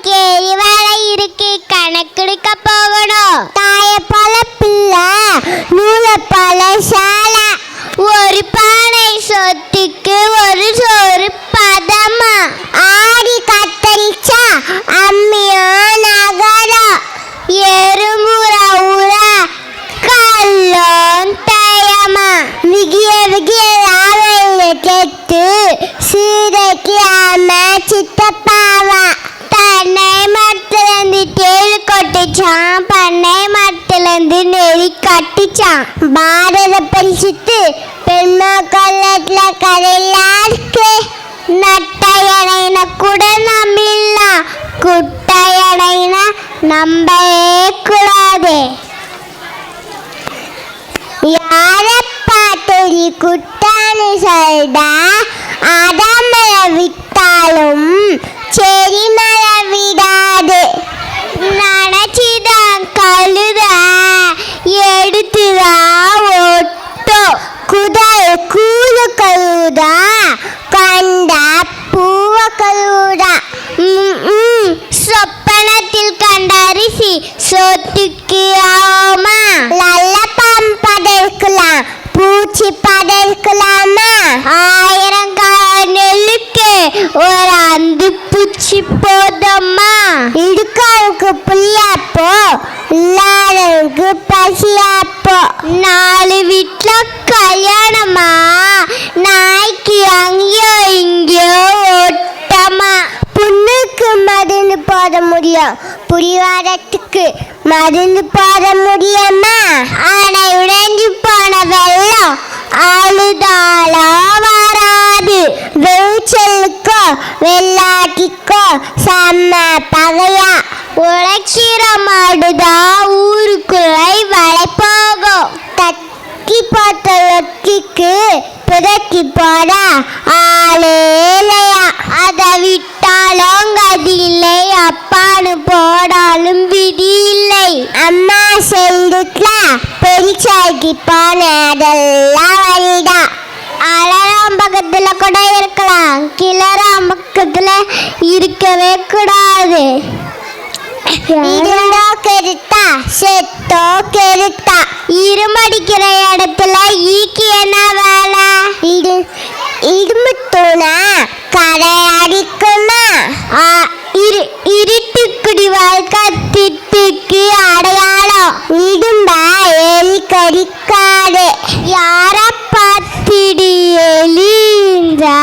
Carry வேலை இருக்கு, கணக்கெடுக்க போகணும். தாய பல பிள்ளை நூல பல சாலை, ஒரு பானை சொத்துக்கு ஒரு சோறு பதமா. ஆடி கத்தரிச்சா அம்மியோ நகரம், எறும்புறா ஊரா கல்லோன் தயமா. விகிய விகிய ராவையில கெட்டு சீதைக்கு அம்மா சித்தப்பாவா. தன்னை மரத்துலேருந்து தேழு கொட்டுச்சான், பண்ணை மரத்துலேருந்து நெறி கட்டுச்சான். பாரத பரிசுத்து பெண்மா கொல்லத்துல கரையெல்லாம் இருக்கு. நட்டையடைன கூட நம்பிடலாம், குட்டையடைன நம்பவே கூடாது. யார பார்த்து நீ குட்டான்னு சொல்டா, அடமர விட்டாலும் செடி மர விடாது. நினைச்சுதான் கழுத எடுத்துதான் ஓட்டோ, குதல் கூழு கழுதா கண்ட பூவ கழுதா. சொப்பனத்தில் கண்ட அரிசி சொத்துக்கு ஆமா. நல்ல பதற்கலாம், பூச்சி பதற்கலாமா. 1000 கால நெல்லுக்கு ஒரு அந்து பூச்சி போதம்மா. இடுக்காவுக்கு புளியாப்போ, இல்லாதவனுக்கு பசியாப்போ. 4 வீட்டுல கல்யாணமா, நாய்க்கு அங்கேயோ இங்கேயோ ஓட்டமா. புண்ணுக்கு மருந்து போட முடியும், புரிவாரத்துக்கு மருந்து போட முடியுமா. ஆனை உடைஞ்சு போன வெள்ளம் அழுதாலா வராது. வெவுச்சலுக்கோ வெள்ளாட்டிக்கோ செம்ம பகையா. உழைக்கிற மாடுதா ஊருக்குள்ளே வளை போகும். தக்கி போட்ட லொக்கிக்கு புதக்கி போட ஆளே இல்லையா. அதை விட்டாலும் கதி இல்லை, அப்பான்னு போடாலும் விதி இல்லை. அம்மா செல்லுக்குல பெரிச்சாக்கி போன அதெல்லாம் வழிடா. அலராம் பக்கத்துல கூட இருக்கலாம், கிளராம் பக்கத்துல இருக்கவே கூடாது. இருந்தோ கெடுத்தா செத்தோ கெடுத்தா. இருமடிக்கிற இடத்துல ஈக்கி என்ன வேலை? இரும்பு தூணா கடை அடிக்குமா. இருட்டுக்குடி வாழ்க்கை திட்டுக்கு அடையாளம். இடும்ப எலி கடிக்காது. யார பார்த்திடி எலின்றா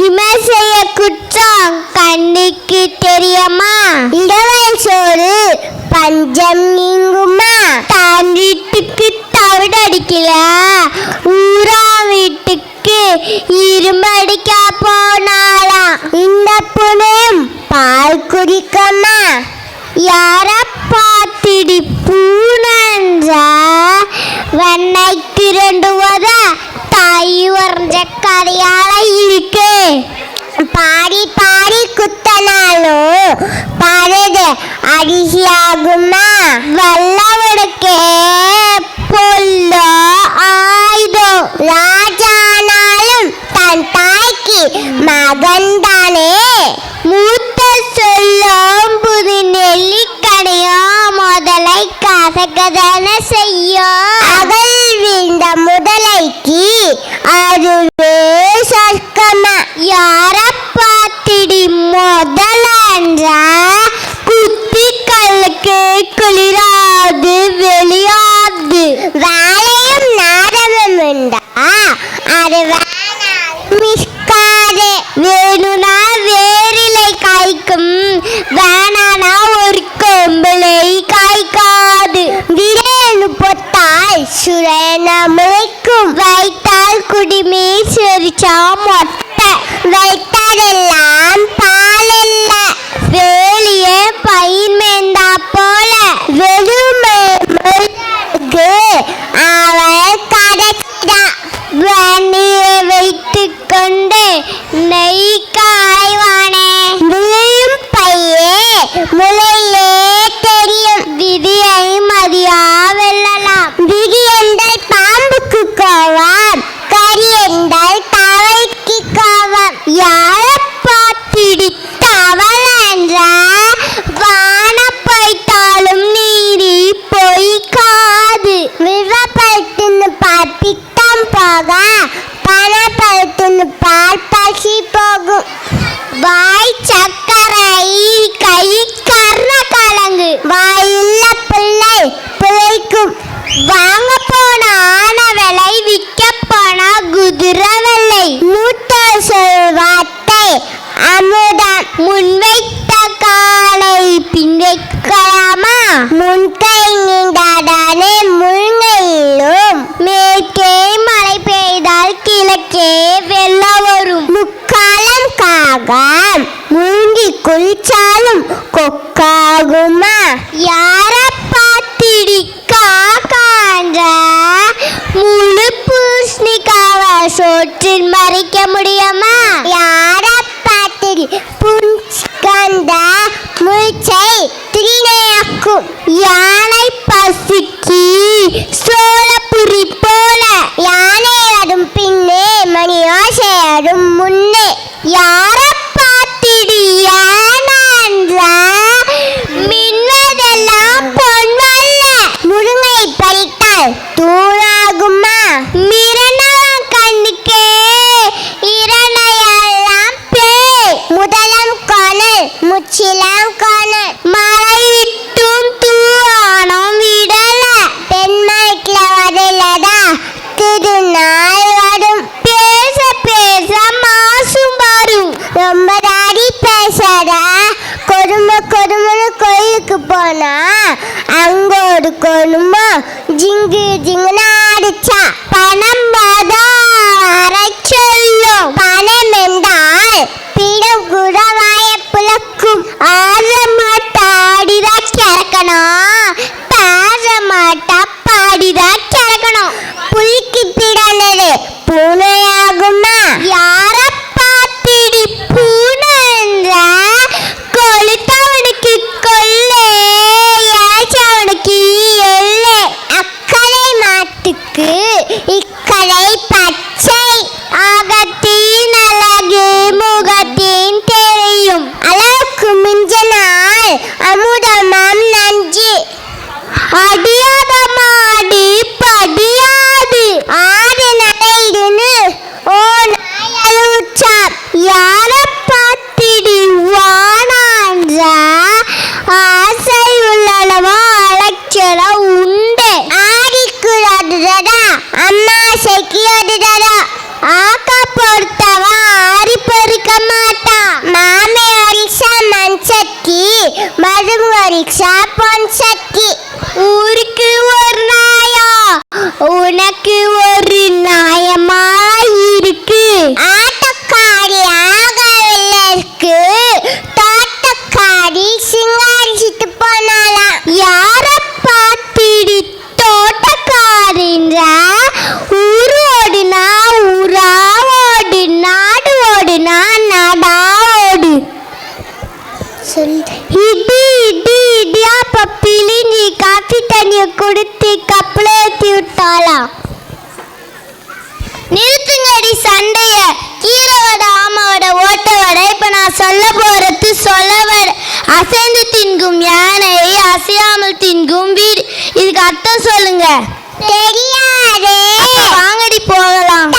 இமசைய குற்றம் கண்ணுக்கு தெரியுமா. இடவல் சோறு பஞ்சம் நீங்குமா. தான் வீட்டுக்கு தவிடு அடிக்கல, ஊரா வீட்டுக்கு இரும்படிக்க போனாலாம். இந்த புனையும் பால் குடிக்கமா. யார பார்த்திடி பூனன்றா வெண்ணை திரண்டுவத தாய் வரைஞ்ச கதையால இருக்கு. பாடி பாடி குத்தனாலும் பரது அரிசியாகுமா. வல்லவனுக்கே பொல்லோ ஆயுதம். ராஜானாலும் தன் தாய்க்கு மகன் தானே. மூத்த சொல்லும் புது நெல்லிக்கடையோ முதலை கசகதான செய்யும். அகல் வீழ்ந்த முதலைக்கு அதுவே சொர்க்கமா. யார பார்த்திடி முதலன்றா குத்தி கல்லுக்கு குளிராது வெளியாது. வேலையும் நாடகம் உண்டா அது மிஸ்காது. வேணுனா வேரிலை காய்க்கும், வேணானா ஒரு கொம்பிலை காய்க்காது. விரேனு பொத்தால் சுரேன முளைக்கும், வைத்தால் குடிமே சிரிச்சா மொட்டை. வைத்தாலெல்லாம் பாலல்ல, வேலியே பயிர் மேந்தா போல. வெறுமை அவள் கடைச்சா. வண்டியை வைத்து கொண்டு நெய் காய்வானே. விளையும் பையே சக்கரை கை கர்ணக்கிழங்கு வாயுள்ள பிள்ளை பிழைக்கும் வாங்க போன ஆன விலை விற்க போன குதிரை வெள்ளை மூத்த சொல்வார்த்தை அமுதம் முன்வைத்த காலை பின் வைக்கலாமா முன்கை நீண்டாடானே முழுங்கையிலும் மேற்கே மழை பெய்தால் கிழக்கே வெள்ளம் வரும் முக்காலம் காகம் முழுங்கி குளிச்சாலும் கொக்காகுமா யார பாத்திடி காக்கான்ற முழு பூசணிக்காவ சோற்றில் மறைக்க முடியுமா யார பாத்திடி புண்கந்த முச்சை திரிணையாக்கும் யானை பசிக்கு சோளப்புரி போல யானை வரும் பின்னே மணியோசையரும் முன்னே யார பாத்திடி ஏனன்ற மின்வதெல்லாம் பொன்வல்ல முருங்கை பறித்தால் தூளாகுமா மிரணவன் கண்ணுக்கே இரணையெல்லாம் பேய் முதலம் காணல் முச்சிலம் காணல் மழை விட்டும் தூவானம் விடல பெண்மணிக்குல வரலடா திருநாள் வரும் பேச பேச மாசும் வரும் ரொம்ப தாடி பேசாதா கொடுமைன்னு கோயிலுக்கு போனா அங்க ஒரு கொடுமை ஜிங்கு ஜிங்குன்னு அடிச்சா பணம் சொல்லும் பணம் என்றால் பீடம் கூட வாய புலக்கும் ஆற மாட்டா ஆடிதா கிடக்கணும் பேச மாட்டா பாடிதா கிடக்கணும் புலிக்கு பிடனது பூனையாகுமா யார பாத்திடி பூனை என்ற கொளுத்தவனுக்கு கொள்ளே ஏச்சவனுக்கு எல்லே அக்கறை மாட்டுக்கு இக்கரை பச்சை ஆகத்தின் அழகு முகத்தின் தெரியும் அளவுக்கு மிஞ்சனால் அமுதமாம் நஞ்சு அடியாத மாடு படியாது ஆடு நடைடுன்னு ஓ நாயலுச்சார் யார பாத்திடி வானான்ற ஆசை உள்ளளவா அலட்சண உண்டு ஆடிக்குள்ளதுடா அம்மாசைக்கு அதுடா ஆக்க பொறுத்தவன் ஆறி பொறுக்க மாட்டா மாமே வரிசா மண் சட்டி மரும வரிசா பொன் சட்டி ஊருக்கு ஒரு நாயா உனக்கு ஒரு நாயமா இருக்கு ஆட்டக்காரி ஆகவில்லை இருக்கு தோட்டக்காரி சிங்காரிச்சிட்டு போனாலாம் யார பாத்திடி தோட்டக்காரின்ற ஊரு ஓடுனா ஊரா ஓடு நாடு ஓடுனா நாடா ஓடு இடி இடி இடியா பப்பிலி நீ காஃபி தண்ணிய கொடுத்து கப்பல ஏற்றி விட்டாளா நிறுத்துங்கடி சண்டைய கீழவட ஆமாவோட ஓட்ட வட இப்ப நான் சொல்ல போறது சொல்லவட அசைந்து தின்கும் யானையை அசையாமல் தின்கும் வீடு இதுக்கு அர்த்தம் சொல்லுங்க தெரியாதே வாங்கடி போகலாம்